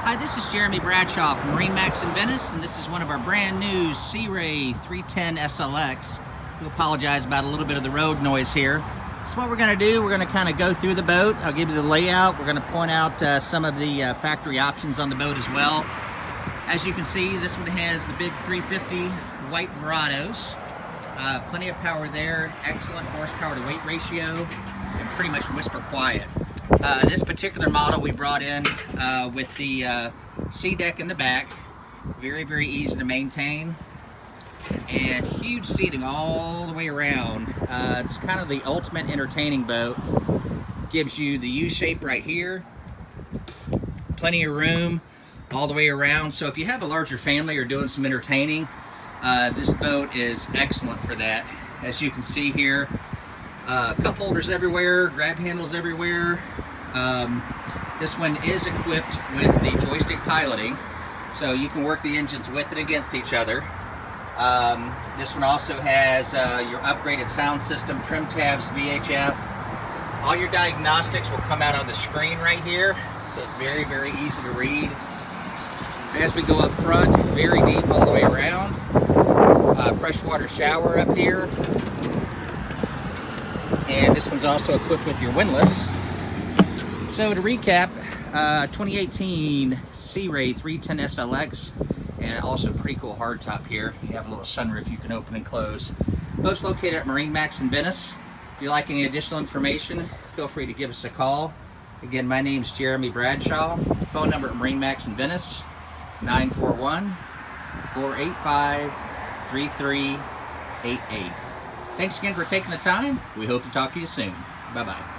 Hi, this is Jeremy Bradshaw from MarineMax in Venice, and this is one of our brand new Sea Ray 310 SLX. We apologize about a little bit of the road noise here. So what we're going to do, we're going to kind of go through the boat. I'll give you the layout. We're going to point out some of the factory options on the boat as well. As you can see, this one has the big 350 white Verados. Plenty of power there, excellent horsepower to weight ratio, and pretty much whisper quiet. This particular model we brought in with the sea deck in the back. Very, very easy to maintain. And huge seating all the way around. It's kind of the ultimate entertaining boat. Gives you the U shape right here. Plenty of room all the way around. So if you have a larger family or doing some entertaining, this boat is excellent for that. As you can see here, cup holders everywhere, grab handles everywhere. This one is equipped with the joystick piloting, so you can work the engines with and against each other. This one also has your upgraded sound system, trim tabs, VHF. All your diagnostics will come out on the screen right here, so it's very, very easy to read. As we go up front, very deep all the way around. Freshwater shower up here. And this one's also equipped with your windlass. So to recap, 2018 Sea Ray 310 SLX, and also pretty cool hardtop here. You have a little sunroof you can open and close. Both located at MarineMax in Venice. If you like any additional information, feel free to give us a call. Again, my name is Jeremy Bradshaw. Phone number at MarineMax in Venice, 941-485-3388. Thanks again for taking the time. We hope to talk to you soon. Bye-bye.